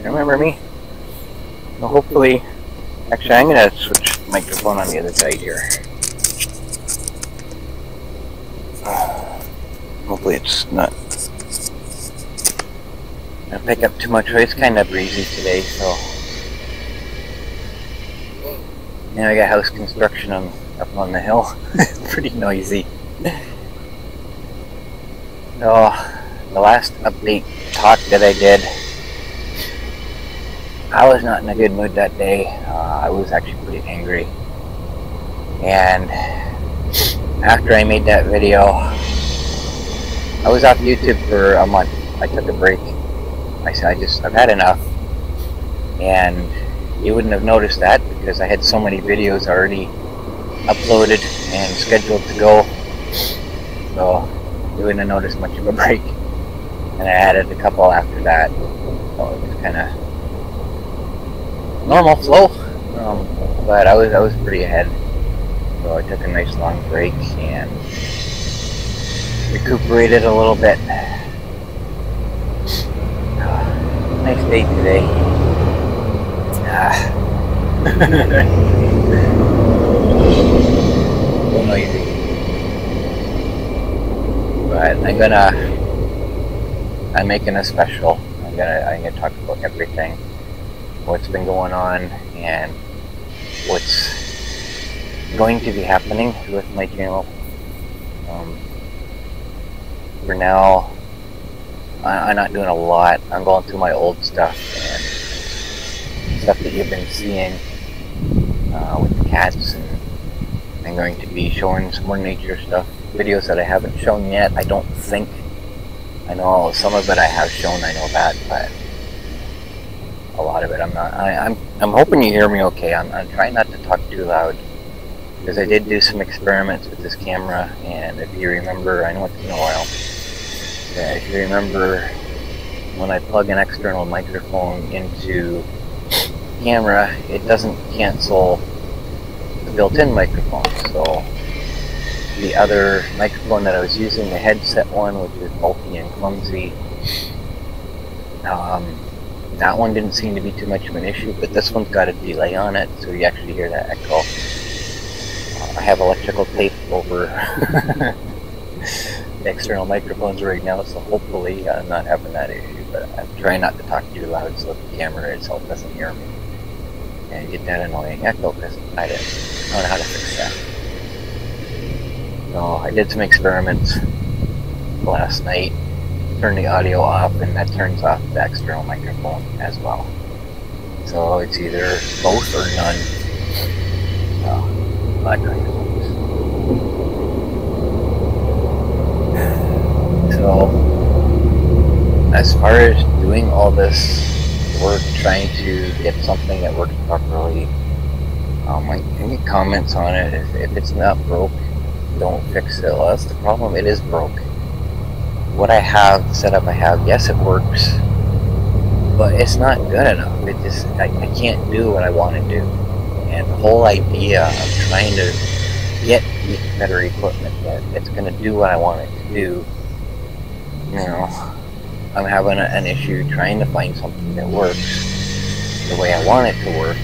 Remember me? Well, hopefully... Actually, I'm going to switch the microphone on the other side here. Hopefully it's not going to pick up too much. It's kind of breezy today, so... Now I got house construction up on the hill. Pretty noisy. Oh, the last update talk that I did, I was not in a good mood that day. I was actually pretty angry. And after I made that video, I was off YouTube for a month. I took a break. I said, I've had enough. And you wouldn't have noticed that because I had so many videos already uploaded and scheduled to go. So you wouldn't have noticed much of a break. And I added a couple after that. So it was kind of normal flow. But I was pretty ahead. So I took a nice long break and recuperated a little bit. Nice day today. So noisy. But I'm making a special. I'm gonna talk about everything, what's been going on, and what's going to be happening with my channel. For now, I'm not doing a lot. I'm going through my old stuff and stuff that you've been seeing with the cats, and I'm going to be showing some more nature stuff, videos that I haven't shown yet. I don't think. I know some of it I have shown, I know that, but a lot of it I'm not. I'm hoping you hear me okay. I'm trying not to talk too loud because I did do some experiments with this camera, and if you remember, I know it's been a while. Yeah, if you remember, when I plug an external microphone into the camera, it doesn't cancel the built-in microphone. So the other microphone that I was using, the headset one, which is bulky and clumsy, that one didn't seem to be too much of an issue, but this one's got a delay on it, so you actually hear that echo. I have electrical tape over the external microphones right now, so hopefully I'm not having that issue, but I'm trying not to talk too loud so the camera itself doesn't hear me and get that annoying echo, because I don't know how to fix that. So I did some experiments last night, turned the audio off, and that turns off the external microphone as well. So it's either both or none. That kind of things. So as far as doing all this work, trying to get something that works properly, I can get comments on it. If it's not broke, don't fix it. Well, that's the problem. It is broke. What I have, the setup I have, yes, it works, but it's not good enough. It just, I can't do what I want to do. And the whole idea of trying to get better equipment that's going to do what I want it to do, you know, I'm having an issue trying to find something that works the way I want it to work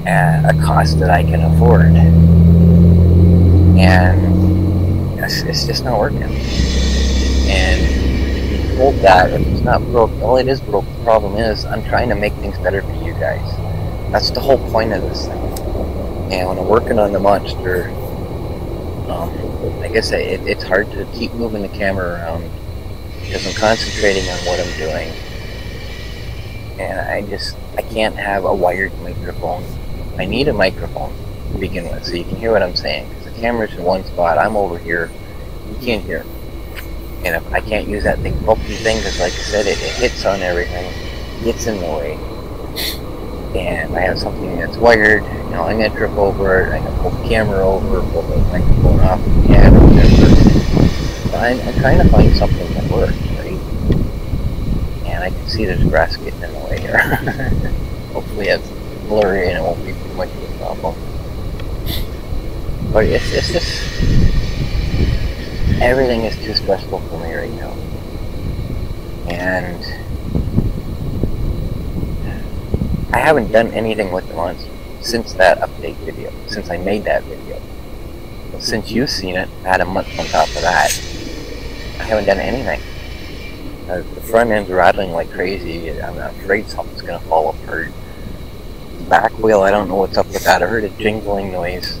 at a cost that I can afford. And it's just not working. And being told that if it's not broke, well, it is broke. The problem is I'm trying to make things better for you guys. That's the whole point of this thing. And when I'm working on the monster, like I say, it's hard to keep moving the camera around because I'm concentrating on what I'm doing. And I can't have a wired microphone. I need a microphone to begin with so you can hear what I'm saying. Because the camera's in one spot, I'm over here, you can't hear. And if I can't use that big bulky thing, because like I said, it hits on everything, gets in the way. And I have something that's wired, you know, I'm going to trip over it, I'm going to pull the camera over, pull the microphone off, yeah, whatever. So I'm trying to find something that works, right? And I can see there's grass getting in the way here. Hopefully it's blurry and it won't be too much of a problem. But it's just, everything is too stressful for me right now. And I haven't done anything with the monster since that update video, since I made that video. But since you've seen it, I had a month on top of that. I haven't done anything. The front end's rattling like crazy. I'm afraid something's gonna fall apart. The back wheel, I don't know what's up with that. I heard a jingling noise,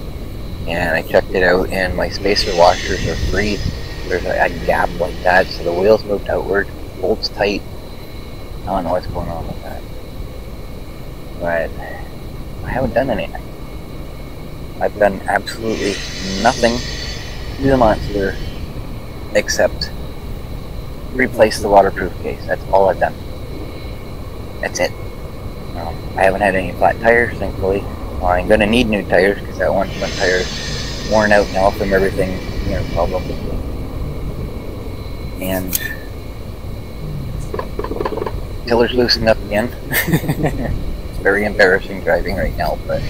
and I checked it out, and my spacer washers are free. There's a gap like that, so the wheels moved outward, bolts tight. I don't know what's going on with that. But I haven't done anything. I've done absolutely nothing to the monster except replace the waterproof case. That's all I've done. That's it. I haven't had any flat tires, thankfully. I'm going to need new tires because that one front tire is worn out now from everything, probably. And tiller's loosened up again. It's very embarrassing driving right now, but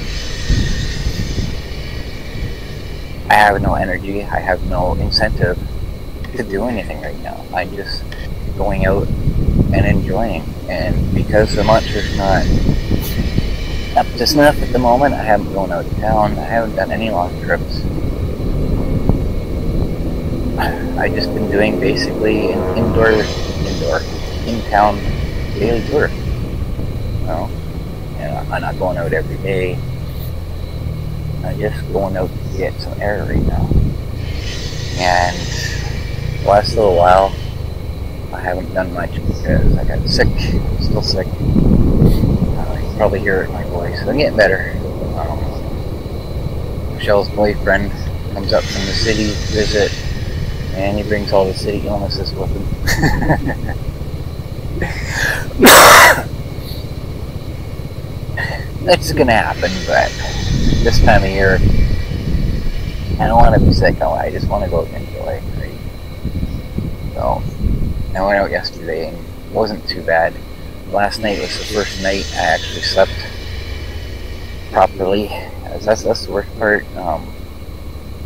I have no energy. I have no incentive to do anything right now. I'm just going out and enjoying, and because the monster's not up to snuff at the moment, I haven't gone out of town. I haven't done any long trips. I've just been doing basically an in-town daily tour. I'm not going out every day. I'm just going out to get some air right now. And the last little while, I haven't done much because I got sick. I'm still sick. You can probably hear it in my voice. I'm getting better. Michelle's boyfriend comes up from the city to visit, and he brings all the city illnesses with him. It's gonna happen, but this time of year, I don't want to be sick. I just want to go out and enjoy. Right? So, I went out yesterday and it wasn't too bad. Last night was the first night I actually slept properly. That's the worst part.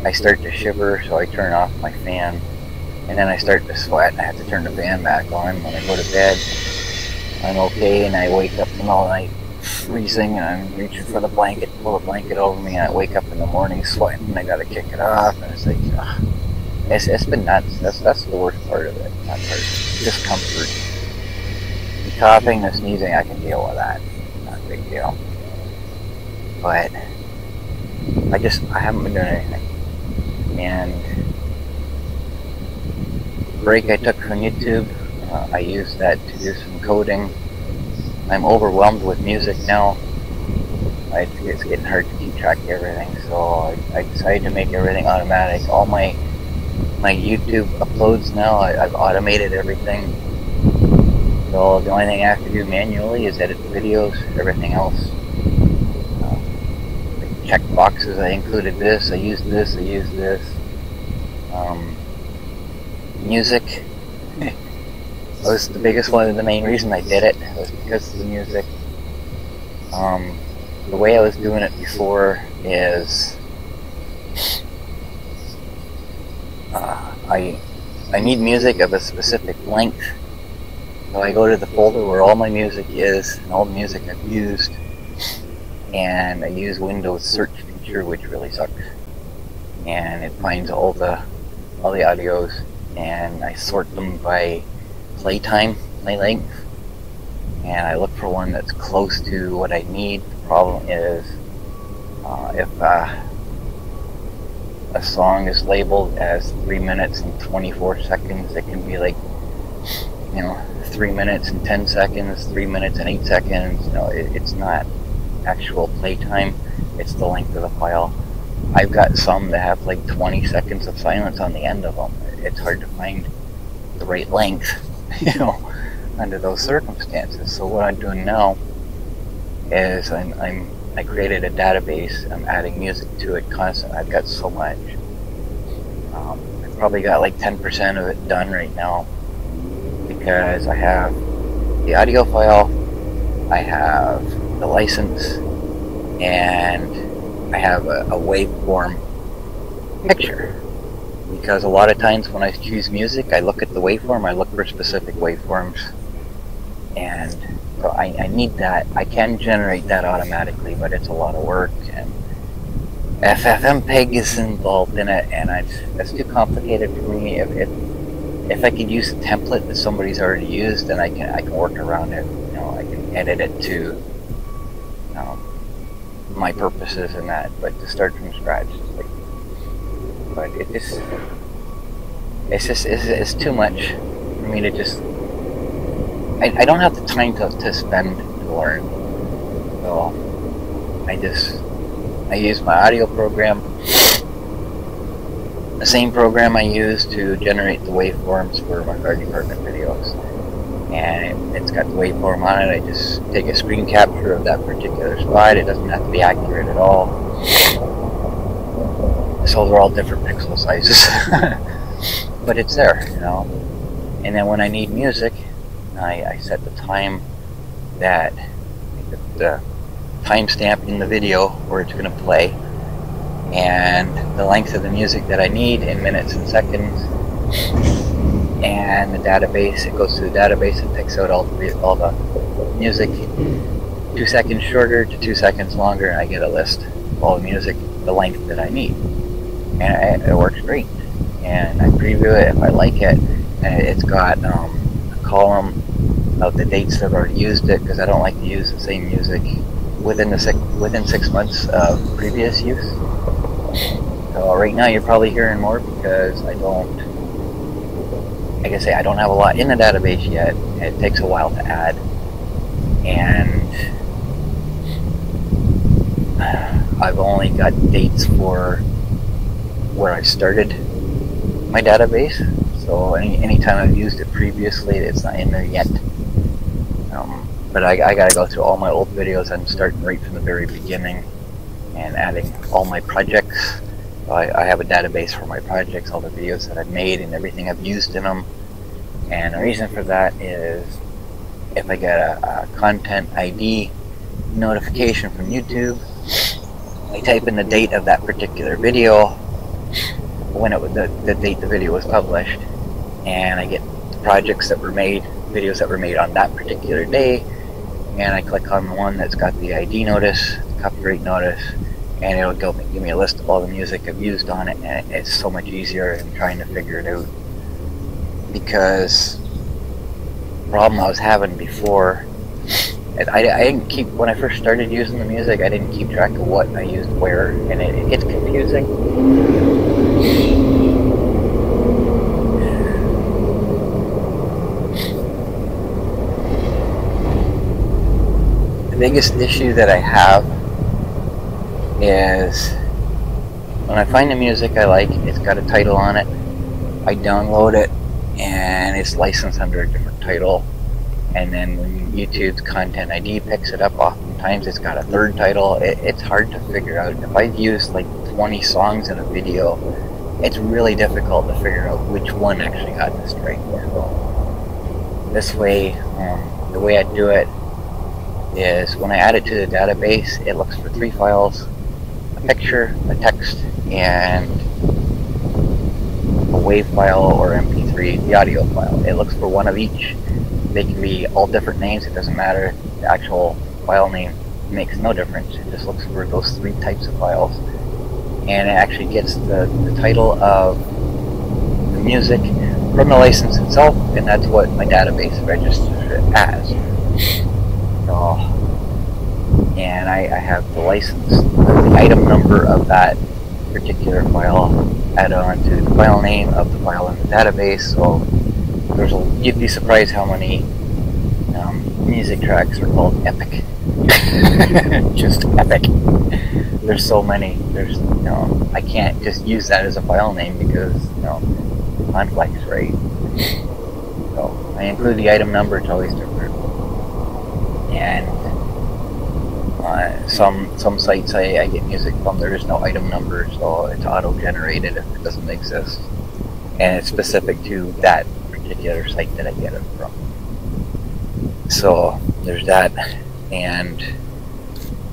I start to shiver, so I turn off my fan, and then I start to sweat. I have to turn the fan back on when I go to bed. I'm okay, and I wake up in the middle of the night freezing, and I'm reaching for the blanket, pull the blanket over me, and I wake up in the morning sweating, and I gotta kick it off, and it's like, it's been nuts. That's the worst part of it. That part, discomfort. The coughing, the sneezing, I can deal with that. Not a big deal. But I haven't been doing anything. And the break I took from YouTube, I used that to do some coding. I'm overwhelmed with music now. It's getting hard to keep track of everything, so I decided to make everything automatic. All my YouTube uploads now, I've automated everything. So the only thing I have to do manually is edit the videos. Everything else, check boxes. I included this, I used this, I used this. Music was the biggest one. The main reason I did it was because of the music. The way I was doing it before is I need music of a specific length. So I go to the folder where all my music is and all the music I've used, and I use Windows search feature, which really sucks. And it finds all the audios, and I sort them by play length, and I look for one that's close to what I need. The problem is if a song is labeled as 3 minutes and 24 seconds, it can be like 3 minutes and 10 seconds, 3 minutes and 8 seconds. It's not actual playtime, it's the length of the file. I've got some that have like 20 seconds of silence on the end of them. It's hard to find the right length, under those circumstances. So what I'm doing now is I created a database. I'm adding music to it constantly. I've got so much. I've probably got like 10% of it done right now, because I have the audio file, I have the license, and I have a waveform picture. Because a lot of times when I choose music, I look at the waveform, I look for specific waveforms, and So I need that. I can generate that automatically, but it's a lot of work, and FFmpeg is involved in it, and that's too complicated for me. If I could use a template that somebody's already used, then I can work around it. You know, I can edit it to my purposes and that. But to start from scratch, it's too much for me to just. I don't have the time to spend to learn. So I use my audio program, the same program I use to generate the waveforms for my fire department videos. And it's got the waveform on it. I just take a screen capture of that particular spot. It doesn't have to be accurate at all. So they're all different pixel sizes. But it's there, you know. And then when I need music, I set the time that the timestamp in the video where it's going to play, and the length of the music that I need in minutes and seconds, and the database. It goes to the database and picks out all the music 2 seconds shorter to 2 seconds longer, and I get a list of all the music the length that I need, and it works great. And I preview it if I like it, and it's got a column of the dates that I've already used it, because I don't like to use the same music within 6 months of previous use. So right now you're probably hearing more because I don't have a lot in the database yet. It takes a while to add, and I've only got dates for where I started my database. So anytime I've used it previously, it's not in there yet. But I gotta go through all my old videos. I'm starting right from the very beginning and adding all my projects. So I have a database for my projects, all the videos that I've made and everything I've used in them. And the reason for that is if I get a content ID notification from YouTube, I type in the date of that particular video, when the date the video was published, and I get the projects that were made, videos that were made on that particular day, and I click on the one that's got the ID notice, the copyright notice, and it'll give me a list of all the music I've used on it, and it's so much easier than trying to figure it out. Because the problem I was having before, I didn't keep, when I first started using the music, I didn't keep track of what I used where, and it gets confusing. The biggest issue that I have is when I find the music I like, it's got a title on it, I download it, and it's licensed under a different title, and then when YouTube's content ID picks it up, oftentimes it's got a third title. It's hard to figure out. If I've used like 20 songs in a video, it's really difficult to figure out which one actually got this right. So this way, the way I do it is when I add it to the database, it looks for 3 files: a picture, a text, and a WAV file or MP3, the audio file. It looks for one of each. They can be all different names, it doesn't matter. The actual file name makes no difference. It just looks for those 3 types of files. And it actually gets the title of the music from the license itself, and that's what my database registers it as. So, and I have the license, the item number of that particular file added on to the file name of the file in the database. So you'd be surprised how many music tracks are called epic. Just epic. There's so many. There's, I can't just use that as a file name because, conflicts, right? So I include the item number. It's always different. And some sites I get music from, there is no item number, so it's auto-generated if it doesn't exist, and it's specific to that particular site that I get it from. So there's that. And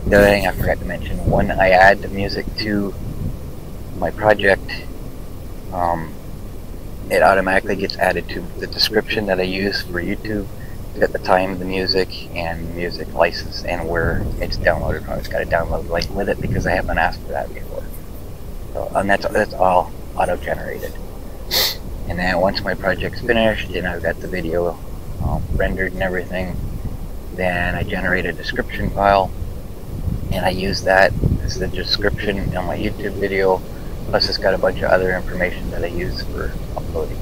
the other thing I forgot to mention, when I add the music to my project, it automatically gets added to the description that I use for YouTube, at the time, the music and music license and where it's downloaded from. It's got a download link with it because I haven't asked for that before. So, and that's all auto-generated. And then once my project's finished and I've got the video rendered and everything, then I generate a description file, and I use that as the description on my YouTube video. Plus, it's got a bunch of other information that I use for uploading.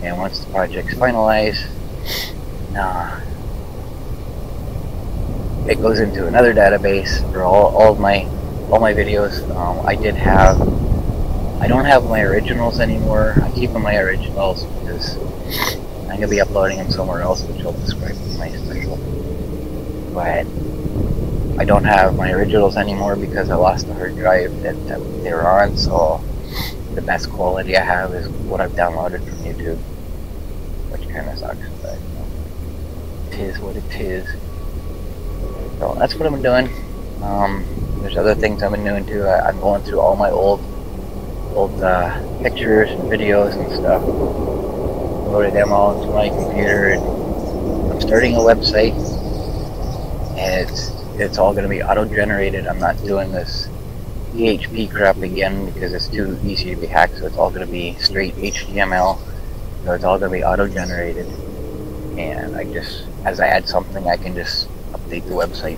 And once the project's finalized, it goes into another database for all my videos. I don't have my originals anymore. I keep my originals because I'm gonna be uploading them somewhere else, which I'll describe in my special. But I don't have my originals anymore because I lost the hard drive that they were on. So the best quality I have is what I've downloaded from YouTube, which kind of sucks, but it is what it is. So that's what I'm doing. There's other things I've been doing too. I'm going through all my old pictures and videos and stuff. Loaded them all into my computer, and I'm starting a website, and it's all going to be auto-generated. I'm not doing this PHP crap again because it's too easy to be hacked. So it's all going to be straight HTML. So it's all going to be auto-generated, and as I add something, I can just update the website.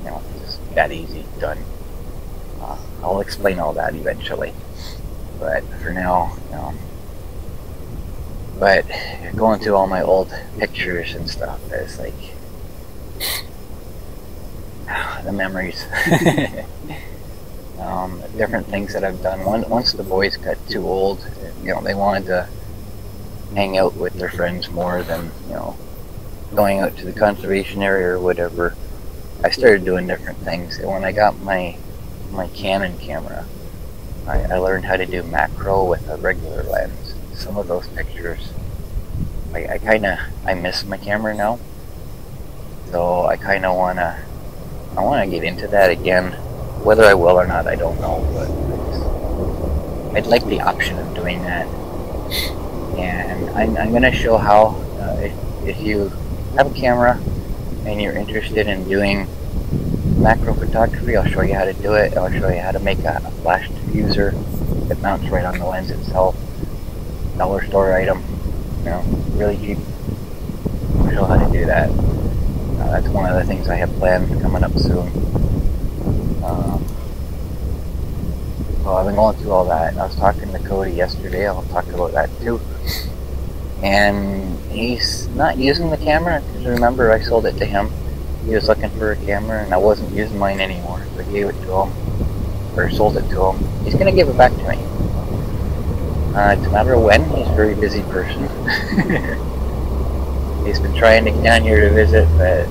You know, just that easy, done. I'll explain all that eventually, but for now, but going through all my old pictures and stuff, it's like the memories. Different things that I've done. Once the boys got too old, they wanted to hang out with their friends more than going out to the conservation area or whatever. I started doing different things. And when I got my Canon camera, I learned how to do macro with a regular lens. Some of those pictures, I miss my camera now, so I kind of wanna get into that again. Whether I will or not, I don't know, but I'd like the option of doing that. And I'm gonna show how, if you have a camera and you're interested in doing macro photography, I'll show you how to do it. I'll show you how to make a flash diffuser that mounts right on the lens itself. Dollar store item, really cheap. I'll show how to do that. That's one of the things I have planned coming up soon. So I've been going through all that. I was talking to Cody yesterday. I'll talk about that too. And he's not using the camera, because remember I sold it to him. He was looking for a camera and I wasn't using mine anymore, so I gave it to him, or sold it to him. He's going to give it back to me. It's a matter of when. He's a very busy person. He's been trying to get down here to visit, but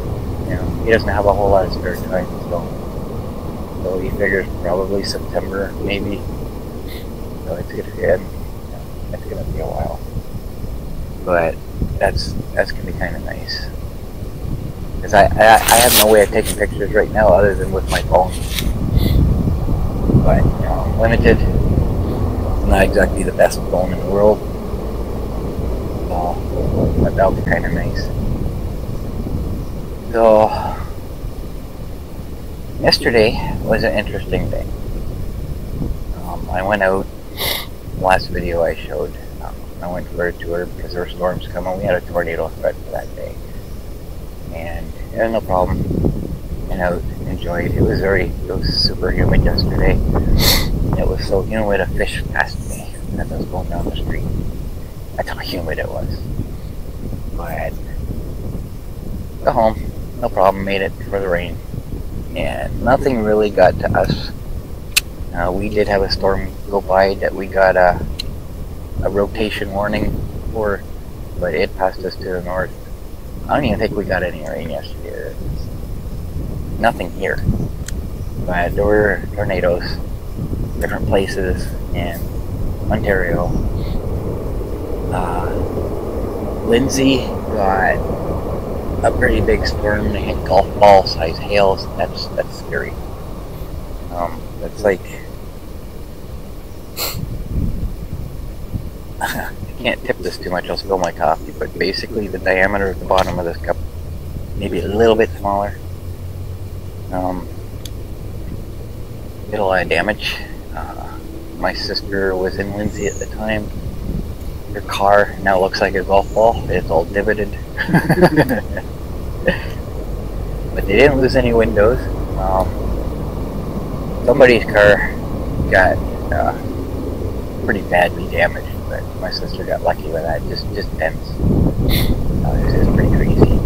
he doesn't have a whole lot of spare time, so he figures probably September, maybe. So it's gonna be a while. But that's gonna be kind of nice, because I have no way of taking pictures right now other than with my phone. But limited, not exactly the best phone in the world, so that'll be kind of nice. So yesterday was an interesting day. I went out. Last video I showed, I went for a tour because there were storms coming. We had a tornado threat for that day, and no problem. And I enjoyed. It was super humid yesterday. It was so humid. A fish passed me as I was going down the street. That's how humid it was. But got home, no problem. Made it for the rain, and nothing really got to us. We did have a storm go by that we got a rotation warning for, but it passed us to the north. I don't even think we got any rain yesterday. Nothing here. But there were tornadoes, different places in Ontario. Lindsay got a pretty big storm. They hit golf ball size hails. That's scary. That's like, I can't tip this too much, I'll spill my coffee, but basically the diameter of the bottom of this cup, maybe a little bit smaller. Did a lot of damage. My sister was in Lindsay at the time. Her car now looks like a golf ball. It's all divoted. But they didn't lose any windows. Somebody's car got pretty badly damaged, but my sister got lucky with that. Just dents. It was pretty crazy.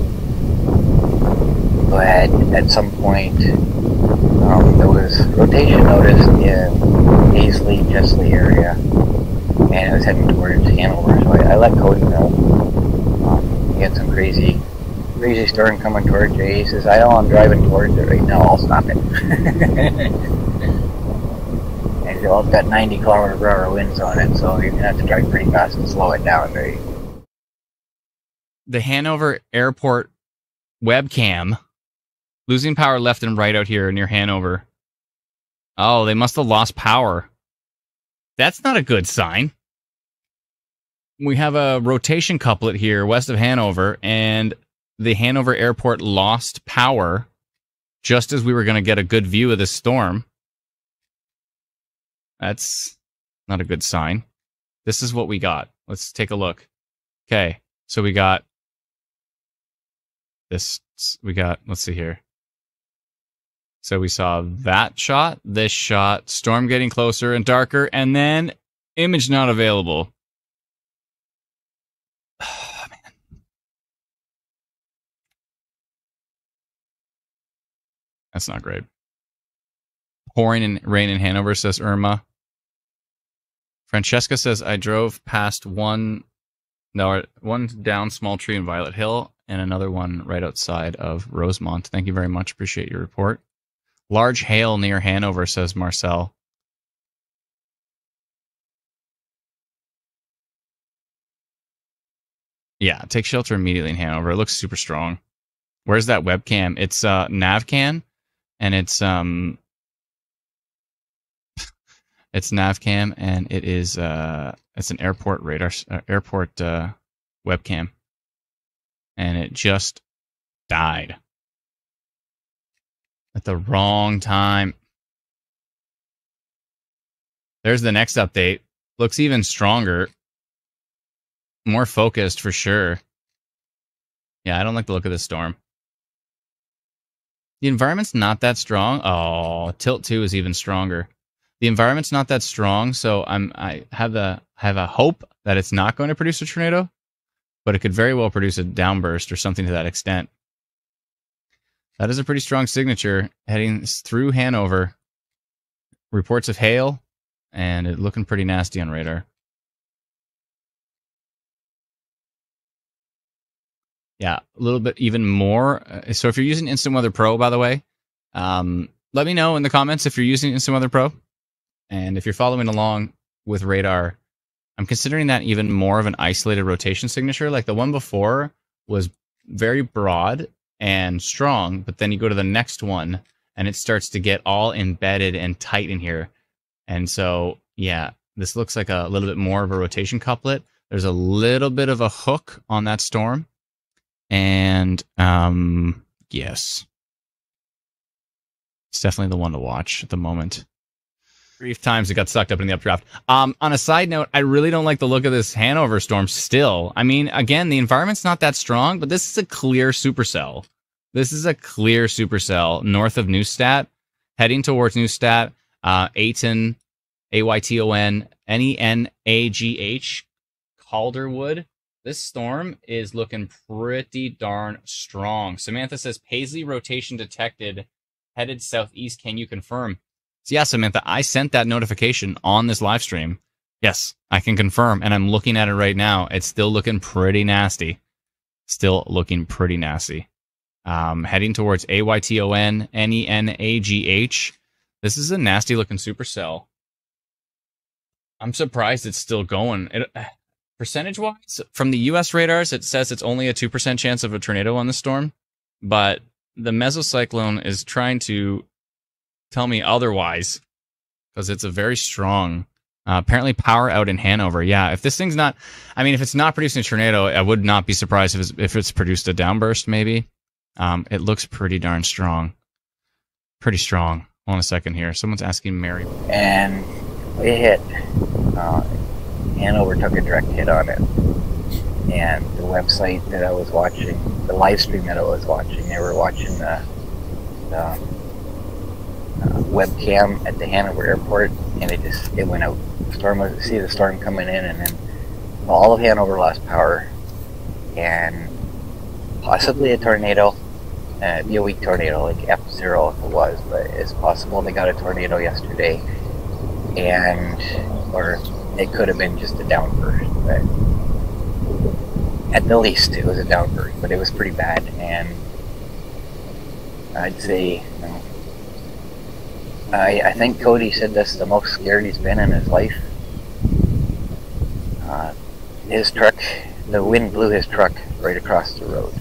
But at some point, there was rotation noticed in Paisley, Chesley area, and I was heading towards Hanover, so I let Cody know. We had some crazy storm coming towards you. He says, I know I'm driving towards it right now, I'll stop it. And he said, well, it's got 90 km/h winds on it, so you're going to have to drive pretty fast and slow it down, right? The Hanover Airport webcam losing power left and right out here near Hanover. Oh, they must have lost power. That's not a good sign. We have a rotation couplet here west of Hanover, and the Hanover Airport lost power just as we were going to get a good view of this storm. That's not a good sign. This is what we got. Let's take a look. Okay, so we got this. Let's see here. So we saw that shot, this shot, storm getting closer and darker, and then image not available. Oh, man. That's not great. Pouring rain in Hanover, says Irma. Francesca says, I drove past one down small tree in Violet Hill and another one right outside of Rosemont. Thank you very much. Appreciate your report. Large hail near Hanover, says Marcel. Yeah, take shelter immediately in Hanover. It looks super strong. Where's that webcam? It's Navcan, and it's Navcam, and it is it's an airport radar airport webcam, and it just died at the wrong time. There's the next update. Looks even stronger. More focused for sure. Yeah, I don't like the look of this storm. The environment's not that strong. Oh, Tilt 2 is even stronger. The environment's not that strong, so I have a hope that it's not going to produce a tornado, but it could very well produce a downburst or something to that extent. That is a pretty strong signature heading through Hanover. Reports of hail, and it looking pretty nasty on radar. Yeah, a little bit even more. So if you're using Instant Weather Pro, by the way, let me know in the comments if you're using Instant Weather Pro. And if you're following along with radar, I'm considering that even more of an isolated rotation signature. Like the one before was very broad and strong, but then you go to the next one and it starts to get all embedded and tight in here. And so, yeah, this looks like a little bit more of a rotation couplet. There's a little bit of a hook on that storm. And, yes. It's definitely the one to watch at the moment. Brief times it got sucked up in the updraft. On a side note, I really don't like the look of this Hanover storm still. I mean, again, the environment's not that strong, but this is a clear supercell. This is a clear supercell north of Neustadt, heading towards Neustadt, Ayton, Ayton, Nenagh, Calderwood. This storm is looking pretty darn strong. Samantha says, Paisley rotation detected, headed southeast. Can you confirm? So yeah, Samantha, I sent that notification on this live stream. Yes, I can confirm, and I'm looking at it right now. It's still looking pretty nasty. Still looking pretty nasty. Heading towards Ayton, Nenagh. This is a nasty looking supercell. I'm surprised it's still going. Percentage-wise, from the U.S. radars, it says it's only a 2% chance of a tornado on the storm, but the mesocyclone is trying to tell me otherwise, because it's a very strong Apparently power out in Hanover. Yeah, if this thing's not, I mean, if it's not producing a tornado, I would not be surprised if it's produced a downburst, maybe. It looks pretty darn strong. Pretty strong. Hold on a second here. Someone's asking Mary. And it hit. Hanover took a direct hit on it. And the website that I was watching, the live stream that I was watching, they were watching the webcam at the Hanover airport, and it went out. See the storm coming in, and then all of Hanover lost power, and possibly a tornado. It'd be a weak tornado, like F0 if it was, but it's possible they got a tornado yesterday, or it could have been just a downburst, but at the least it was a downburst, but it was pretty bad. And I'd say, I think Cody said this is the most scared he's been in his life. His truck, the wind blew his truck right across the road,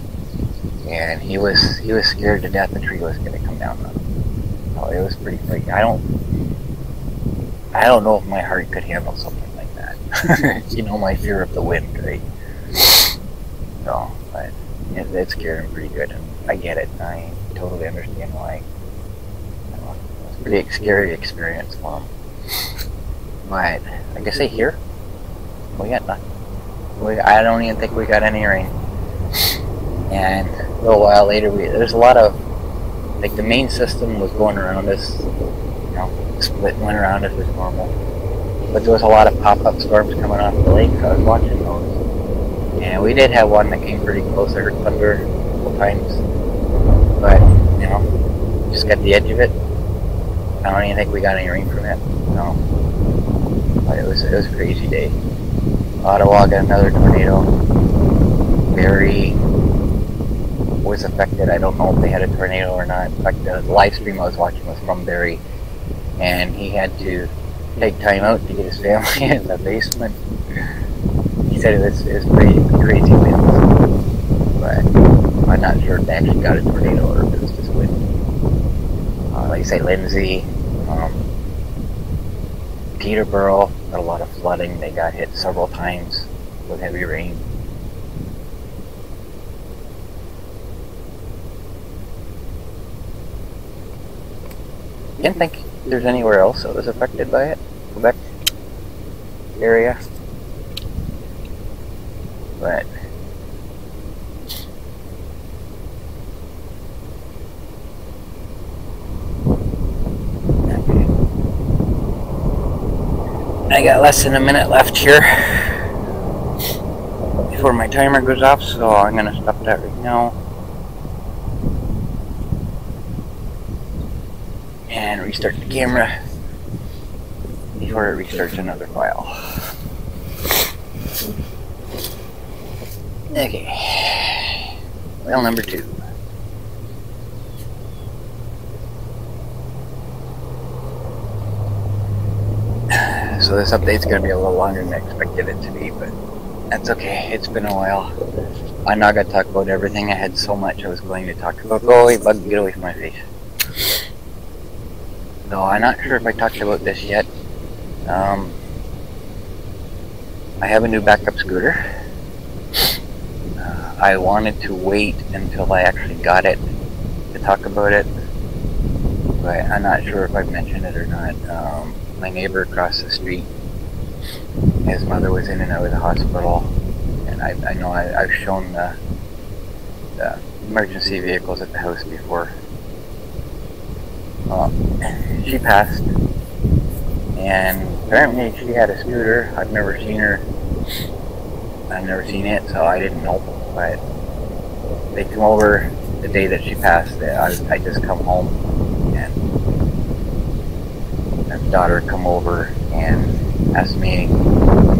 and he was scared to death the tree was going to come down on him. Oh, it was pretty frightening. I don't know if my heart could handle something like that. You know, my fear of the wind, right? So, but it scared him pretty good, and I get it. I totally understand why. It's a pretty scary experience for him. But like I say, here we got nothing. I don't even think we got any rain. And a little while later, there's a lot of, like, the main system was going around us, you know, split and went around us as normal. But there was a lot of pop-up storms coming off the lake, so I was watching those. And we did have one that came pretty close. I heard thunder a couple times. But, you know, just got the edge of it. I don't even think we got any rain from it. No. But it was a crazy day. Ottawa got another tornado. Barrie was affected. I don't know if they had a tornado or not. In fact, the live stream I was watching was from Barrie, and he had to take time out to get his family in the basement. He said it was pretty crazy winds, but I'm not sure if they actually got a tornado or if it was just wind. Like you say, Lindsay, Peterborough got a lot of flooding. They got hit several times with heavy rain. I didn't think there's anywhere else that was affected by it. Quebec area. But I got less than a minute left here before my timer goes off, so I'm gonna stop that right now and restart the camera before it restarts another file. Okay, well, number 2. So this update's going to be a little longer than I expected it to be, but that's okay. It's been a while. I'm not going to talk about everything. I had so much I was going to talk about. Go away, bug, get away from my face. No, I'm not sure if I talked about this yet. I have a new backup scooter. I wanted to wait until I actually got it to talk about it, but I'm not sure if I've mentioned it or not. My neighbor across the street, his mother was in and out of the hospital, and I know I've shown the emergency vehicles at the house before. She passed, and apparently she had a scooter. I've never seen it, so I didn't know. But they come over the day that she passed. I just come home, and his daughter come over and asked me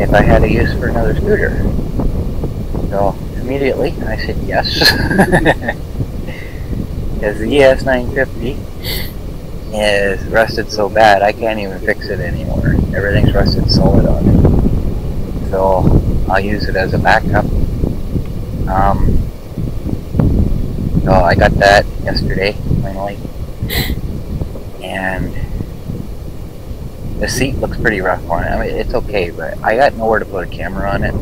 if I had a use for another scooter. So immediately I said yes, because the ES950 is rusted so bad I can't even fix it anymore. Everything's rusted solid on it. So I'll use it as a backup. So I got that yesterday, finally. And The seat looks pretty rough on it. I mean, it's okay, but I got nowhere to put a camera on it.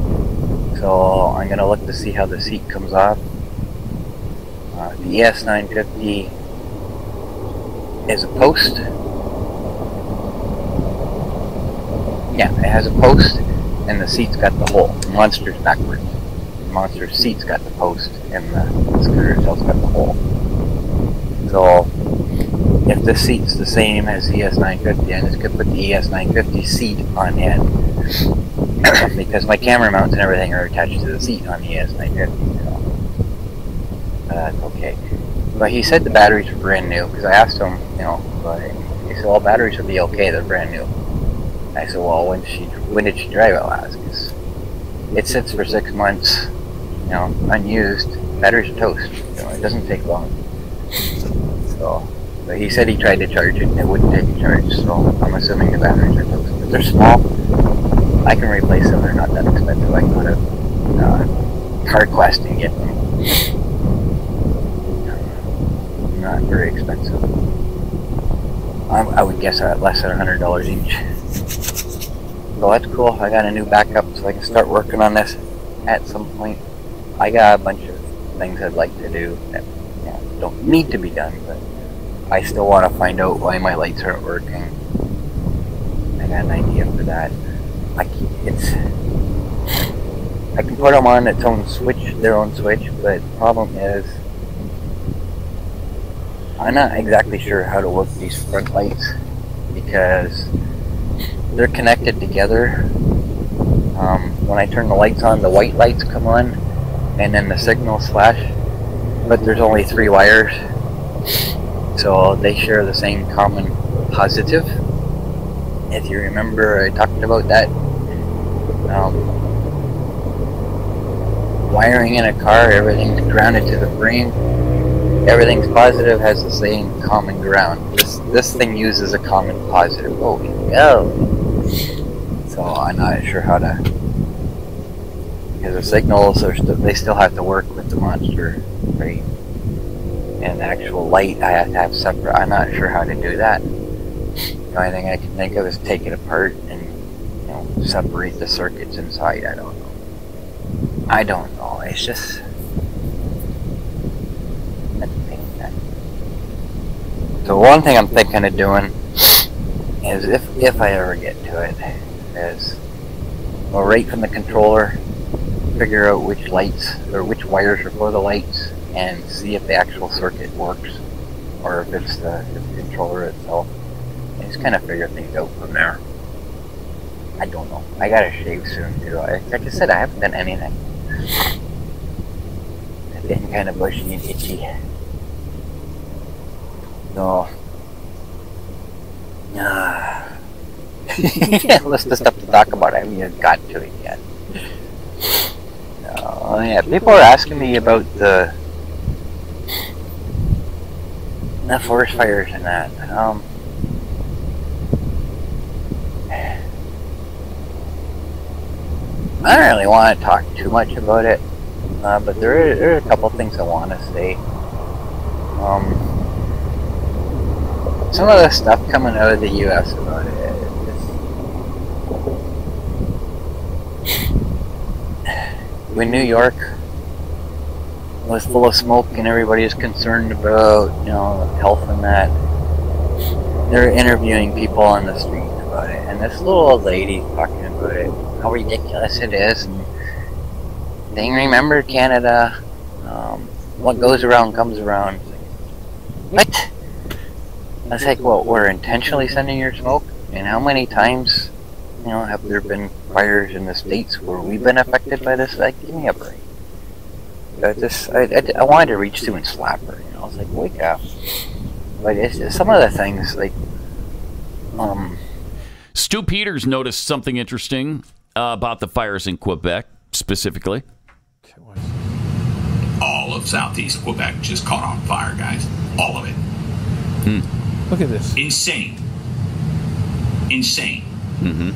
So I'm going to look to see how the seat comes off. The ES950 is a post. Yeah, it has a post, and the seat's got the hole. The Monster's backwards. The Monster's seat's got the post, and the scooter itself's got the hole. So, if this seat's the same as the ES950, I just could put the ES950 seat on it. Because my camera mounts and everything are attached to the seat on the ES950. So. That's okay. But he said the batteries are brand new, because I asked him, you know, but he said, well, batteries will be okay, they're brand new. I said, well, when did she drive it last? Because it sits for 6 months, you know, unused. Batteries are toast. You know, it doesn't take long. So, but he said he tried to charge it and it wouldn't take a charge, so I'm assuming the batteries are toast. But they're small. I can replace them. They're not that expensive. I can go to CarQuest and get them. Not very expensive. I would guess less than $100 each. So that's cool. I got a new backup, so I can start working on this at some point. I got a bunch of things I'd like to do that don't need to be done, but I still want to find out why my lights aren't working. I got an idea for that. I can put them on its own switch, their own switch, but the problem is I'm not exactly sure how to work these front lights because they're connected together. When I turn the lights on, the white lights come on and then the signals flash, but there's only 3 wires, so they share the same common positive. If you remember, I talked about that. Wiring in a car, everything's grounded to the frame. Everything's positive has the same common ground. This thing uses a common positive. Holy go! So I'm not sure how to, because the signals are they still have to work with the Monster, right? And the actual light I have to have separate. I'm not sure how to do that. The only thing I can think of is take it apart and, you know, separate the circuits inside. I don't know. It's just. So one thing I'm thinking of doing is, if I ever get to it, is go right from the controller, figure out which lights or which wires are for the lights, and see if the actual circuit works, or if it's the controller itself, and just kind of figure things out from there. I don't know. I gotta shave soon too. Like I said, I haven't done anything. It's been kind of bushy and itchy. So, list of stuff to talk about. I haven't even got to it yet. Yeah, people are asking me about the forest fires and that. I don't really want to talk too much about it, but there are a couple things I want to say. Some of the stuff coming out of the U.S. about it, when New York was full of smoke and everybody is concerned about, you know, health and that, they're interviewing people on the street about it, and this little old lady talking about it, how ridiculous it is, and they remember Canada, what goes around comes around. What? I was like, well, we're intentionally sending your smoke? And how many times, you know, have there been fires in the States where we've been affected by this? Like, give me a break. I wanted to reach through and slap her, you know. I was like, wake up. But it's some of the things, like, Stu Peters noticed something interesting about the fires in Quebec, specifically. All of southeast Quebec just caught on fire, guys. All of it. Look at this. Insane. Mm-hmm.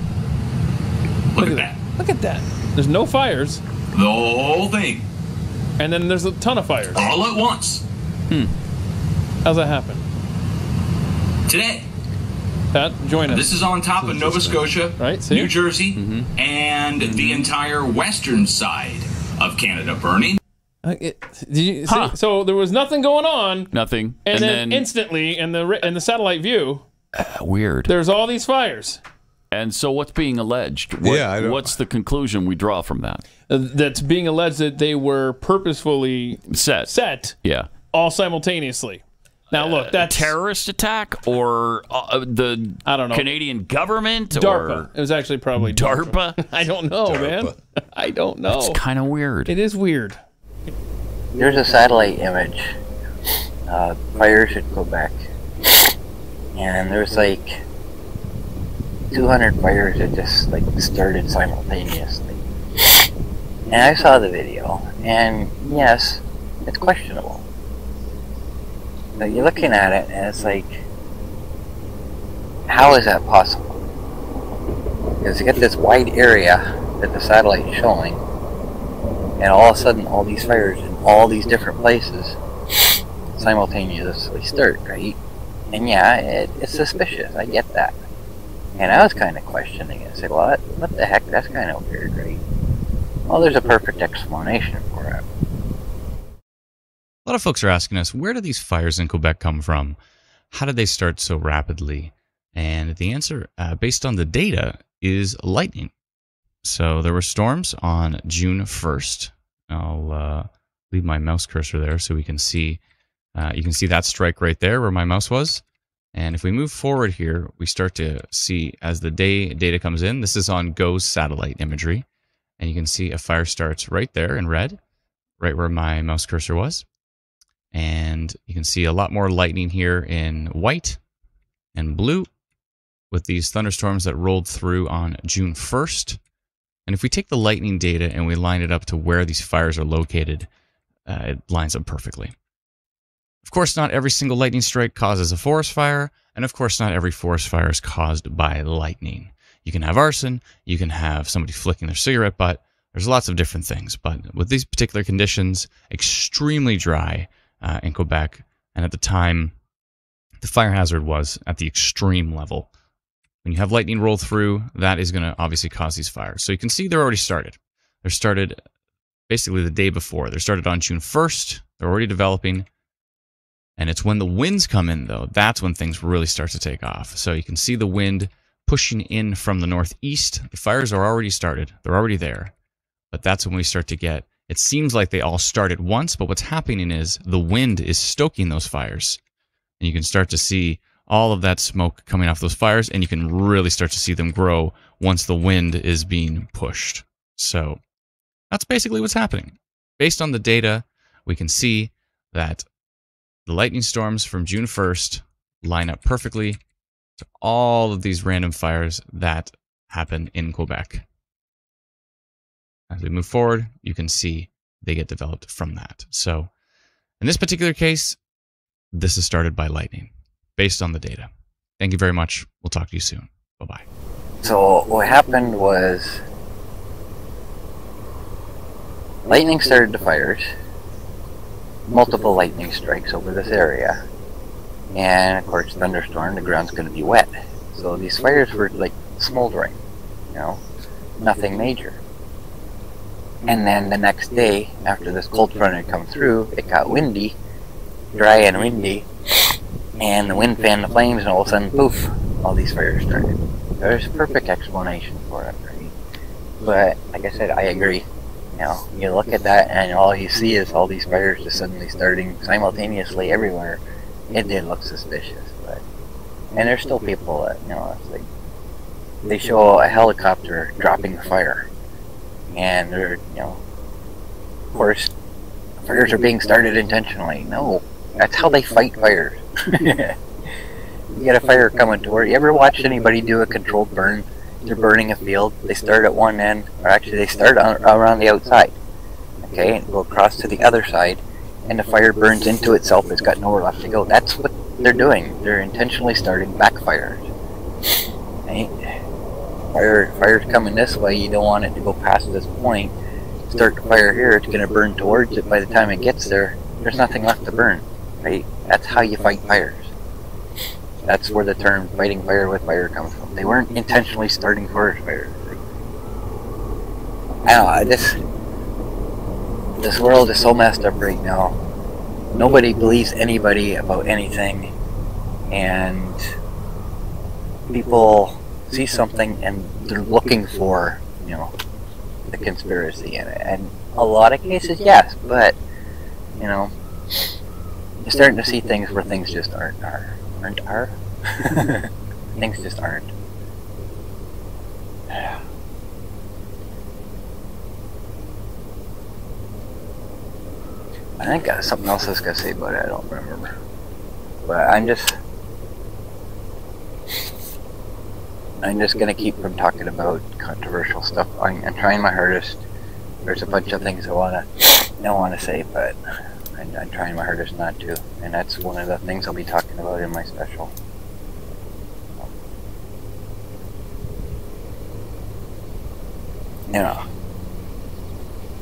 Look at that. Look at that. There's no fires. The whole thing. And then there's a ton of fires. All at once. How's that happen? Today. Pat, join us. This is on top of Nova Scotia, Right, see? New Jersey, and the entire western side of Canada burning. Did you see? So there was nothing going on, Nothing. and then instantly in the satellite view, weird. there's all these fires. And so what's being alleged? What's the conclusion we draw from that? That's being alleged that they were purposefully set Yeah. all simultaneously. Now look, that's terrorist attack or the I don't know. Canadian government DARPA. or It was actually probably DARPA. I don't know, man. I don't know. It's kind of weird. It is weird. Here's a satellite image. Fires at Quebec. And there's like 200 fires that just like started simultaneously. And I saw the video, and yes, it's questionable. But you're looking at it, and it's like, how is that possible? Because you get this wide area that the satellite's showing, and all of a sudden, all these fires in all these different places simultaneously start, right? And yeah, it's suspicious. I get that. And I was kind of questioning it. I said, well, what the heck? That's kind of weird, right? Well, there's a perfect explanation for it. A lot of folks are asking us, where do these fires in Quebec come from? How did they start so rapidly? And the answer, based on the data, is lightning. So there were storms on June 1st. I'll leave my mouse cursor there so we can see. You can see that strike right there where my mouse was. And if we move forward here, we start to see as the data comes in. This is on GOES satellite imagery. And you can see a fire starts right there in red, right where my mouse cursor was. And you can see a lot more lightning here in white and blue with these thunderstorms that rolled through on June 1st. And if we take the lightning data and we line it up to where these fires are located, it lines up perfectly. Of course, not every single lightning strike causes a forest fire, and of course, not every forest fire is caused by lightning. You can have arson, you can have somebody flicking their cigarette butt, there's lots of different things, but with these particular conditions, extremely dry in Quebec, and at the time, the fire hazard was at the extreme level. When you have lightning roll through, that is going to obviously cause these fires. So you can see they're already started. They're started basically the day before. They're started on June 1st, they're already developing. And it's when the winds come in, though, that's when things really start to take off. So you can see the wind pushing in from the northeast. The fires are already started. They're already there. But that's when we start to get, it seems like they all start at once, but what's happening is the wind is stoking those fires. And you can start to see all of that smoke coming off those fires, and you can really start to see them grow once the wind is being pushed. So that's basically what's happening. Based on the data, we can see that the lightning storms from June 1st line up perfectly to all of these random fires that happen in Quebec. As we move forward, you can see they get developed from that. So in this particular case, this is started by lightning, based on the data. Thank you very much. We'll talk to you soon. Bye-bye. So what happened was lightning started the fires. Multiple lightning strikes over this area, and of course thunderstorm, the ground's going to be wet, so these fires were like smoldering, you know, nothing major. And then the next day, after this cold front had come through, it got windy, dry and windy, and the wind fanned the flames, and all of a sudden, poof, all these fires started. There's a perfect explanation for it, right? But like I said, I agree. You know, you look at that and all you see is all these fires just suddenly starting simultaneously everywhere. It did look suspicious, but and there's still people that, you know, it's like they show a helicopter dropping fire, and they're, you know, of course, fires are being started intentionally. No, that's how they fight fires. You get a fire coming toward you. Ever watched anybody do a controlled burn? They're burning a field. They start at one end, or actually they start around the outside. Okay, and go across to the other side, and the fire burns into itself. It's got nowhere left to go. That's what they're doing. They're intentionally starting backfires. Right? Fire's coming this way. You don't want it to go past this point. Start the fire here. It's going to burn towards it. By the time it gets there, there's nothing left to burn. Right? That's how you fight fires. That's where the term fighting fire with fire comes from. They weren't intentionally starting forest fires. I don't know, this world is so messed up right now. Nobody believes anybody about anything, and people see something and they're looking for, the conspiracy in it. And a lot of cases, yes, but, you're starting to see things where things just aren't. Things just aren't. I think I got something else I was going to say about it. I don't remember. But I'm just going to keep from talking about controversial stuff. I'm trying my hardest. There's a bunch of things I don't want to say, but I'm trying my hardest not to. And that's one of the things I'll be talking about in my special.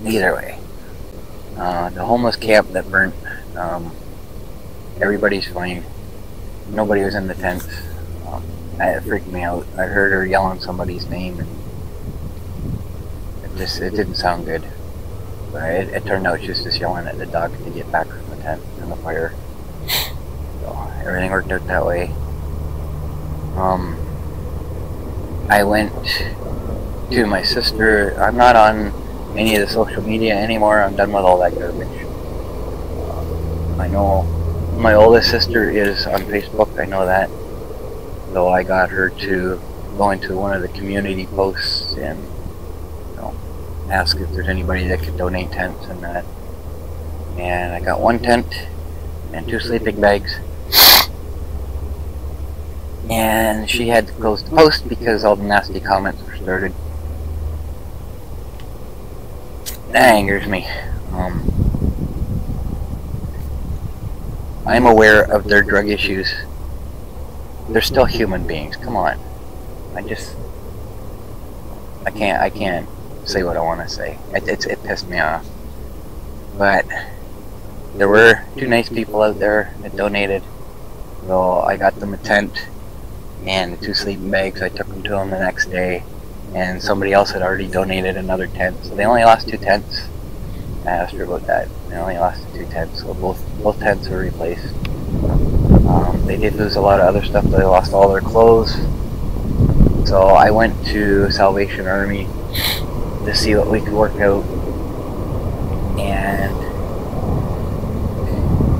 Either way. The homeless camp that burnt, everybody's fine. Nobody was in the tents. It freaked me out. I heard her yelling somebody's name, and it didn't sound good. But it turned out she was just yelling at the dog to get back from the tent and the fire. So everything worked out that way. I went to my sister. I'm not on any of the social media anymore. I'm done with all that garbage. I know my oldest sister is on Facebook. I know that. Though I got her to go into one of the community posts and ask if there's anybody that could donate tents and that. And I got one tent and 2 sleeping bags. And she had to close the post because all the nasty comments were started. That angers me. I'm aware of their drug issues. They're still human beings. Come on. I can't say what I want to say. It pissed me off. But there were 2 nice people out there that donated. So I got them a tent and the 2 sleeping bags. I took them to them the next day. And somebody else had already donated another tent. So they only lost 2 tents. I asked her about that. They only lost 2 tents. So both tents were replaced. They did lose a lot of other stuff. They lost all their clothes. So I went to Salvation Army to see what we could work out. And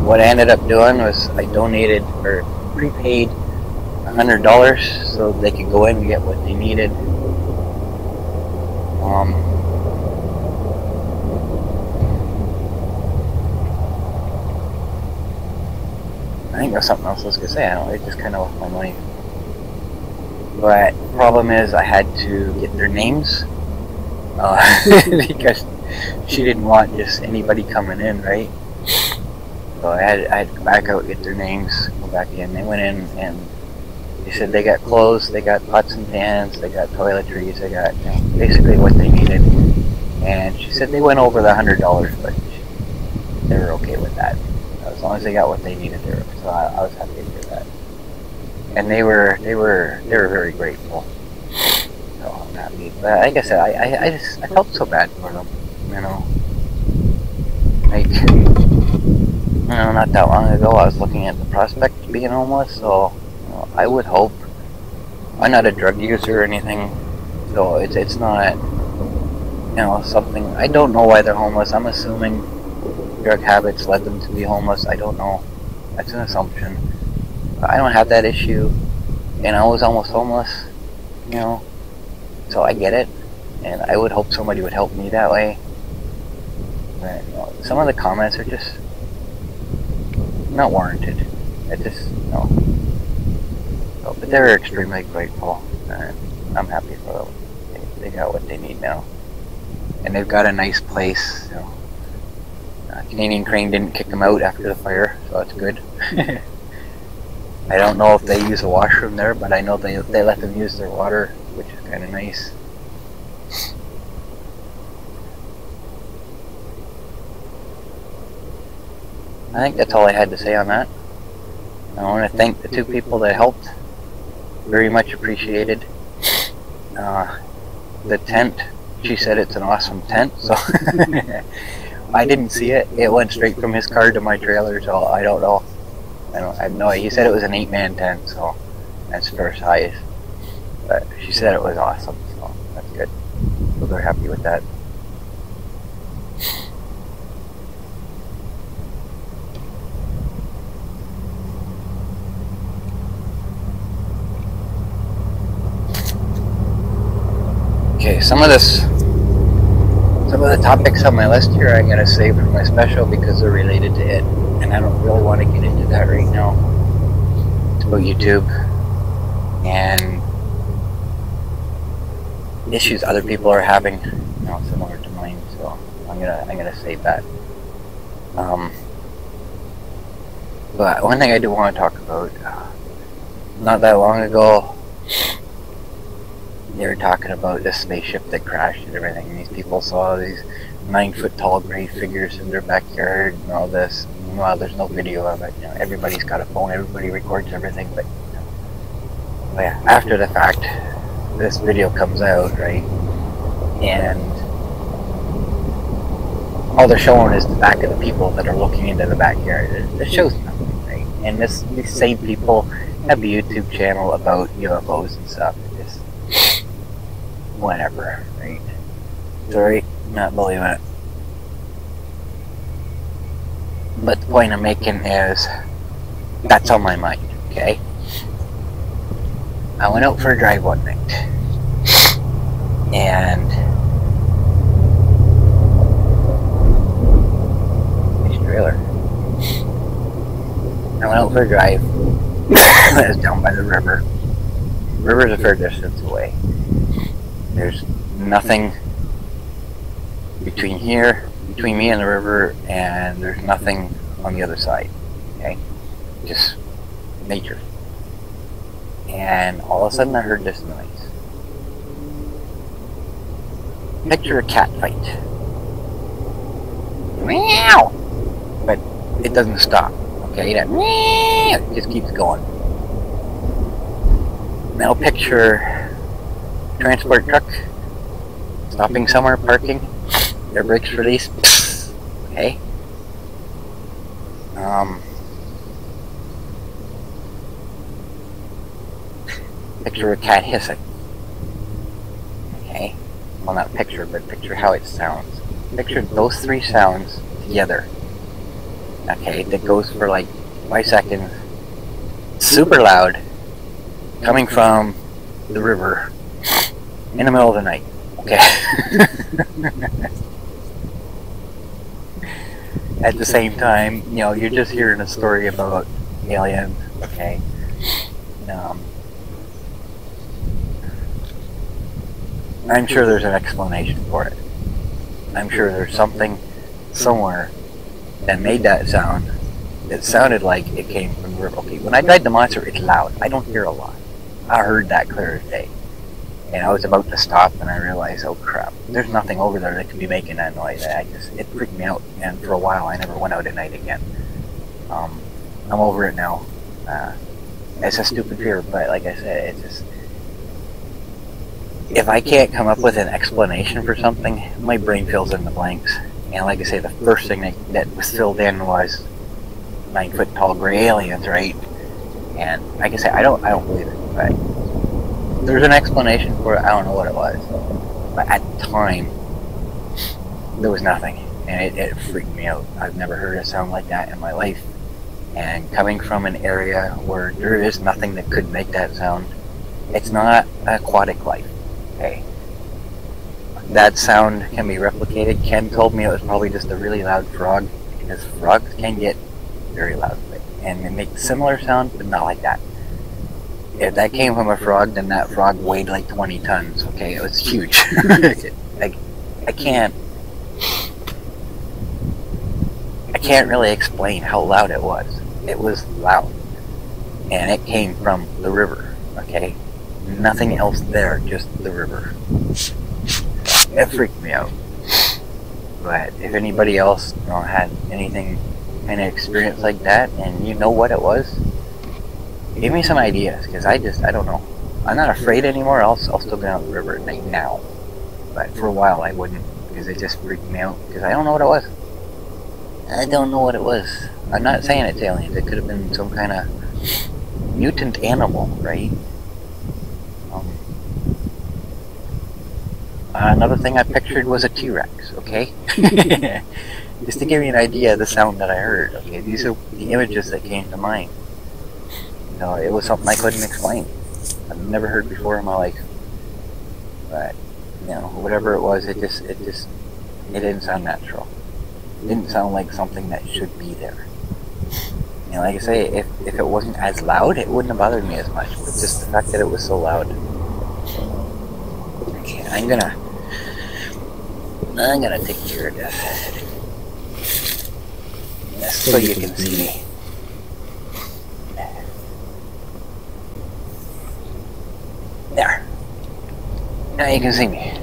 what I ended up doing was I donated or prepaid $100 so they could go in and get what they needed. I think there's something else I was going to say. I don't know, it just kind of left my mind. But the problem is I had to get their names because she didn't want just anybody coming in, right? So I had to go back out, get their names, go back in. They went in and they said they got clothes, they got pots and pans, they got toiletries, they got basically what they needed. And she said they went over the $100, but they were okay with that. As long as they got what they needed there. So I was happy to hear that. And they were very grateful. So I'm happy. But like I said, I felt so bad for them, Like, not that long ago I was looking at the prospect of being homeless, so I would hope. I'm not a drug user or anything, so it's not something. I don't know why they're homeless. I'm assuming drug habits led them to be homeless. I don't know. That's an assumption. But I don't have that issue, and I was almost homeless, so I get it, and I would hope somebody would help me that way. But, some of the comments are just not warranted. It just, but they're extremely grateful, and I'm happy for them. They got what they need now. And they've got a nice place, Canadian Crane didn't kick them out after the fire, so that's good. I don't know if they use a washroom there, but I know they let them use their water, which is kind of nice. I think that's all I had to say on that. I want to thank the 2 people that helped. Very much appreciated. The tent, she said it's an awesome tent, so I didn't see it. It went straight from his car to my trailer, so I don't know. I have no idea. He said it was an 8-man tent, so that's fair size. But she said it was awesome, so that's good. So they're happy with that. Okay, some of the topics on my list here I'm gonna save for my special because they're related to it, and I don't really want to get into that right now. It's about YouTube and issues other people are having, you know, similar to mine. So I'm gonna save that. But one thing I do want to talk about, not that long ago, they were talking about this spaceship that crashed and everything, and these people saw these 9-foot tall gray figures in their backyard and all this. Well, there's no video of it. You know, everybody's got a phone, everybody records everything, but, but yeah, after the fact, this video comes out, right? And all they're showing is the back of the people that are looking into the backyard. It shows nothing, right? And these same people have a YouTube channel about UFOs and stuff. It's just whatever, right? Sorry, not believing it. But the point I'm making is that's on my mind, okay? I went out for a drive one night, and nice trailer. I went out for a drive. I was down by the river. The river's a fair distance away. There's nothing between me and the river, and there's nothing on the other side. Okay, just nature. And all of a sudden I heard this noise. Picture a cat fight. Meow! But it doesn't stop. Okay, that meow just keeps going. Now picture transport truck stopping somewhere, parking, their brakes release. Okay. Picture a cat hissing. Okay. Well, not picture, but picture how it sounds. Picture those 3 sounds together. Okay, that goes for like 5 seconds. Super loud. Coming from the river. In the middle of the night. Okay. At the same time, you know, you're just hearing a story about aliens. Okay. I'm sure there's an explanation for it. I'm sure there's something somewhere that made that sound. It sounded like it came from the river. Okay, when I drive the monster, it's loud. I don't hear a lot. I heard that clear as day. And I was about to stop, and I realized, oh crap, there's nothing over there that could be making that noise. It freaked me out, and for a while I never went out at night again. I'm over it now. It's a stupid fear, but like I said, it's just, if I can't come up with an explanation for something, my brain fills in the blanks. And like I say, the first thing that was filled in was 9-foot tall gray aliens, right? And like I say, I don't believe it, but there's an explanation for it. I don't know what it was, but at the time there was nothing, and it freaked me out. I've never heard a sound like that in my life, and coming from an area where there is nothing that could make that sound, it's not aquatic life. Okay, that sound can be replicated. Ken told me it was probably just a really loud frog, because frogs can get very loud and they make similar sound, but not like that. If that came from a frog, then that frog weighed like 20 tons. Okay, it was huge. I can't really explain how loud it was. It was loud, and it came from the river. Okay, nothing else there, just the river. It freaked me out. But if anybody else, you know, had anything, any experience like that, and you know what it was, Give me some ideas, because I don't know. I'm not afraid anymore. I'll still go down the river at night now. But for a while I wouldn't, because it just freaked me out, because I don't know what it was. I don't know what it was. I'm not saying it's aliens. It could have been some kind of mutant animal, right? Another thing I pictured was a T-Rex, okay? Just to give you an idea of the sound that I heard, okay? These are the images that came to mind. You know, it was something I couldn't explain. I've never heard before in my life. But, you know, whatever it was, it didn't sound natural. It didn't sound like something that should be there. You know, like I say, if it wasn't as loud, it wouldn't have bothered me as much. But just the fact that it was so loud. Okay, I'm gonna take care of that. Just so you can see me. There. Now you can see me.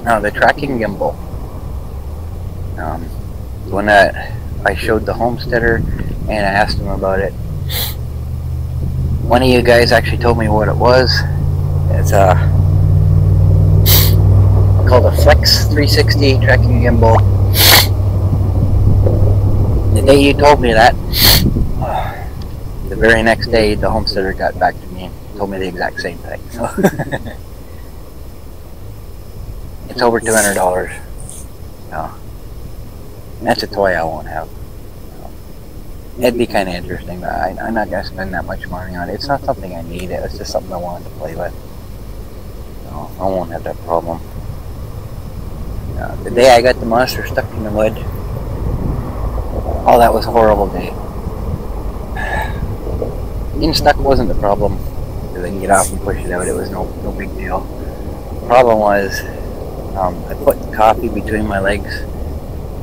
Now the tracking gimbal. The one that I showed the homesteader and I asked him about it. One of you guys actually told me what it was. It's called a Flex 360 tracking gimbal. The day you told me that, the very next day the homesteader got back to me and told me the exact same thing. So it's over $200. No. That's a toy I won't have. It'd be kind of interesting, but I'm not going to spend that much money on it. It's not something I need. It's just something I wanted to play with. So I won't have that problem. The day I got the monster stuck in the mud, oh, that was a horrible day. Getting stuck wasn't the problem, because I can get off and push it out. It was no big deal. The problem was, I put coffee between my legs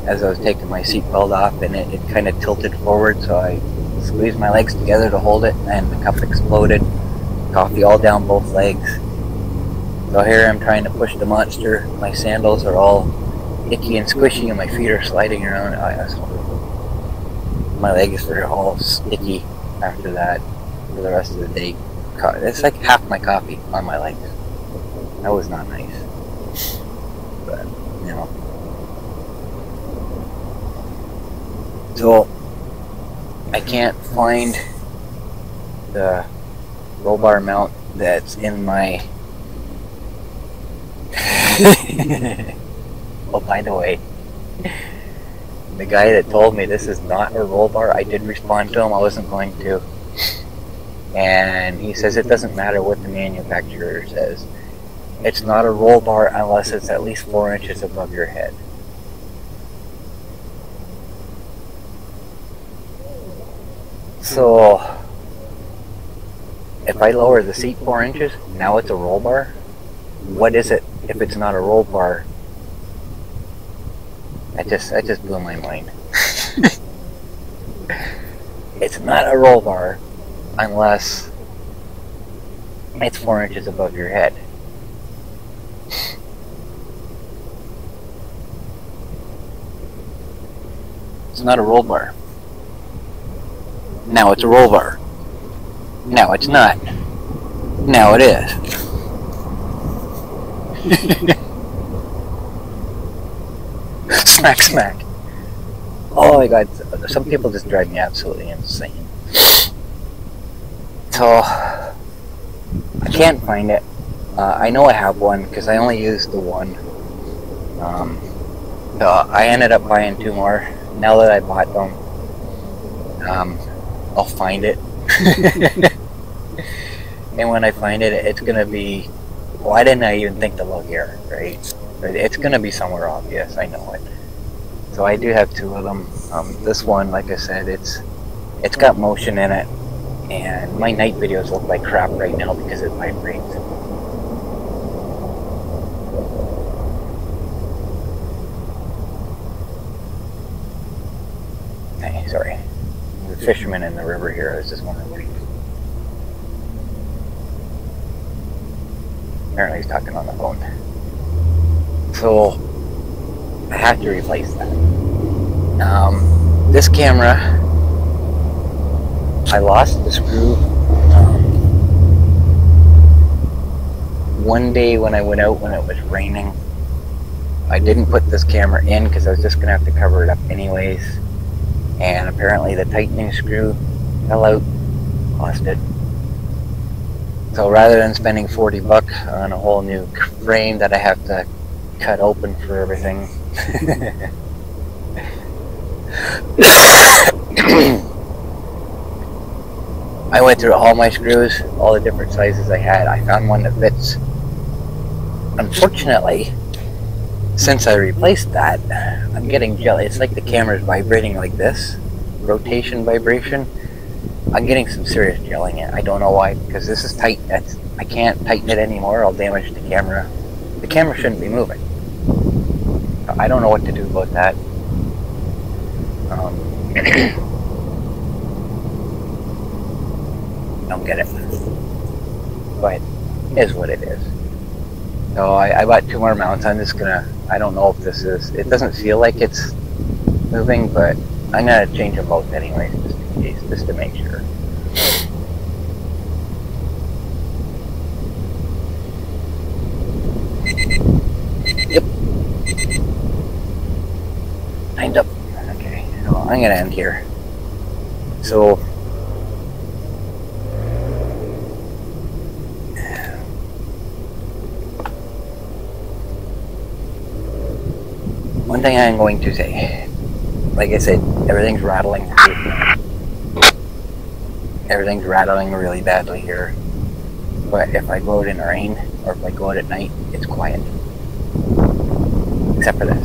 as I was taking my seatbelt off, and it kind of tilted forward, so I squeezed my legs together to hold it, and the cup exploded. Coffee all down both legs. So here I'm trying to push the monster. My sandals are all icky and squishy, and my feet are sliding around. My legs are all sticky after that for the rest of the day. It's like half my coffee on my legs. That was not nice. But, you know. So, I can't find the roll bar mount that's in my... Oh, by the way, the guy that told me this is not a roll bar, I did respond to him. I wasn't going to. And he says it doesn't matter what the manufacturer says. It's not a roll bar unless it's at least 4 inches above your head. So, if I lower the seat 4 inches, now it's a roll bar? What is it if it's not a roll bar? That just blew my mind. It's not a roll bar unless it's 4 inches above your head. It's not a roll bar. Now it's a roll bar. Now it's not. Now it is. Smack, smack. Oh my god, some people just drive me absolutely insane. So, I can't find it. I know I have one because I only used the one. So I ended up buying 2 more. Now that I bought them, I'll find it. And when I find it, it's gonna be, why didn't I even think to look here, right? It's gonna be somewhere obvious, I know it. So I do have 2 of them. This one, like I said, it's got motion in it, and my night videos look like crap right now because it vibrates. Hey, sorry. The fisherman in the river here, I was just wondering what he was. Apparently he's talking on the phone. So, I have to replace that. This camera, I lost the screw one day when I went out when it was raining. I didn't put this camera in because I was just going to have to cover it up anyways. And apparently the tightening screw fell out, lost it. So rather than spending $40 on a whole new frame that I have to cut open for everything, I went through all my screws, all the different sizes I had. I found one that fits. Unfortunately, since I replaced that, I'm getting jelly. It's like the camera's vibrating like this, rotation vibration. I'm getting some serious gelling in. I don't know why, because this is tight. I can't tighten it anymore. I'll damage the camera. The camera shouldn't be moving. I don't know what to do about that. Don't get it. But it is what it is. So I bought 2 more mounts. I'm just gonna, I don't know if this is, it doesn't feel like it's moving, but I'm gonna change them both anyways, just in case, just to make sure. Yep. Lined up. Okay, so I'm gonna end here. So one thing I'm going to say, like I said, everything's rattling. Everything's rattling really badly here. But if I go out in the rain, or if I go out at night, it's quiet. Except for this.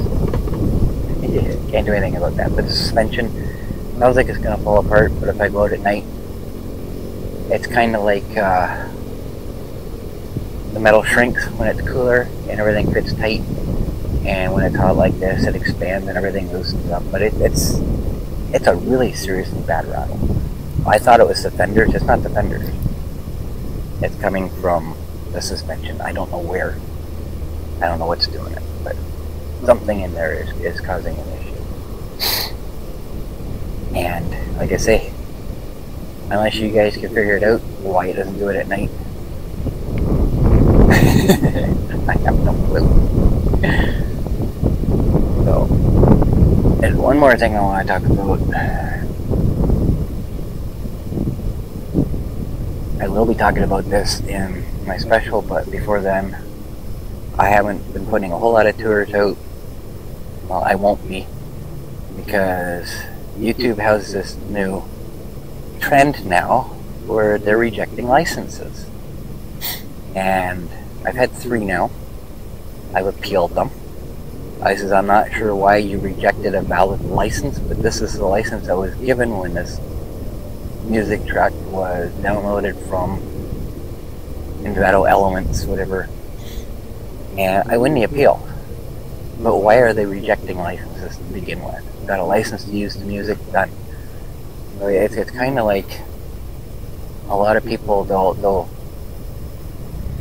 Can't do anything about that. But the suspension sounds like it's going to fall apart, but if I go out at night, it's kind of like the metal shrinks when it's cooler and everything fits tight. And when it's hot like this, it expands and everything loosens up. But it's a really seriously bad rattle. I thought it was the fenders. It's not the fenders. It's coming from the suspension. I don't know where. I don't know what's doing it. But something in there is causing an issue. And like I say, unless you guys can figure it out, why it doesn't do it at night, I have no clue. So, there's one more thing I want to talk about. I will be talking about this in my special, but before then, I haven't been putting a whole lot of tours out. Well, I won't be, because YouTube has this new trend now where they're rejecting licenses. And I've had 3 now. I've appealed them. I says, I'm not sure why you rejected a valid license, but this is the license that was given when this music track was downloaded from Vita Elements, whatever. And I win the appeal. But why are they rejecting licenses to begin with? Got a license to use the music, done. So it's kind of like a lot of people, they'll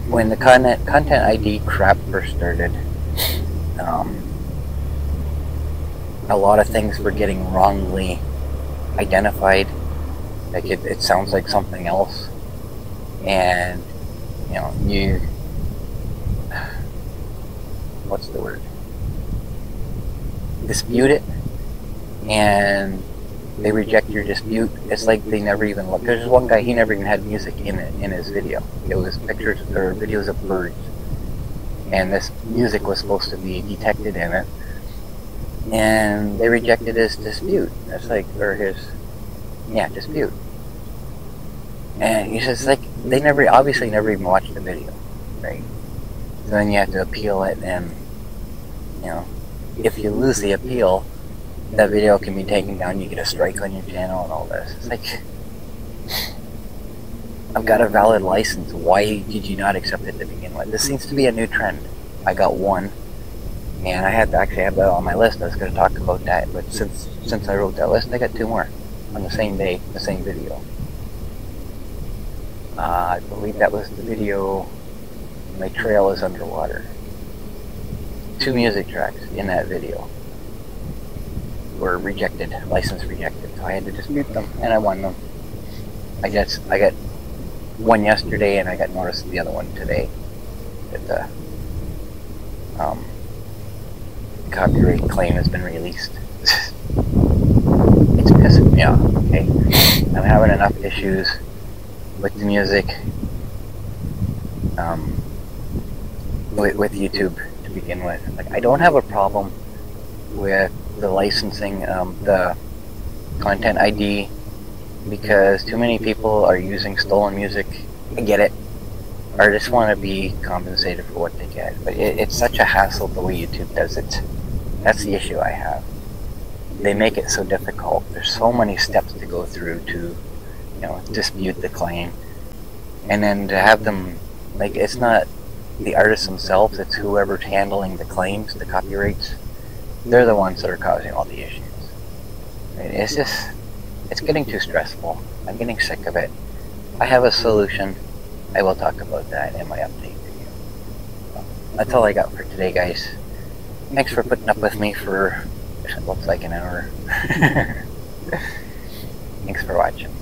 when the content ID crap first started, a lot of things were getting wrongly identified. Like it sounds like something else, and you know, what's the word? Dispute it, and they reject your dispute. It's like they never even looked. There's one guy, he never even had music in his video. It was pictures or videos of birds, and this music was supposed to be detected in it, and they rejected his dispute. It's like, or his, yeah, dispute. And it's just like, they obviously never even watched the video, right? So then you have to appeal it, and you know, if you lose the appeal, that video can be taken down, you get a strike on your channel and all this. It's like, I've got a valid license, why did you not accept it to begin with? This seems to be a new trend. I got 1, and I had to actually have that on my list. I was going to talk about that, but since I wrote that list, I got 2 more on the same day, the same video. I believe that was the video, My Trail is Underwater. 2 music tracks in that video were rejected, license rejected, so I had to dispute them, and I won them. I got one yesterday, and I got notice of the other one today. That the copyright claim has been released. It's pissing me off, okay? I'm having enough issues with the music, with YouTube to begin with. Like, I don't have a problem with the licensing, the content ID, because too many people are using stolen music. I get it. Artists want to be compensated for what they get, but it's such a hassle the way YouTube does it. That's the issue I have. They make it so difficult. There's so many steps to go through to, dispute the claim. And then to have them, like, it's not the artists themselves, it's whoever's handling the claims, the copyrights. They're the ones that are causing all the issues. It's just, it's getting too stressful. I'm getting sick of it. I have a solution. I will talk about that in my update video. That's all I got for today, guys. Thanks for putting up with me for, it looks like an hour. Thanks for watching.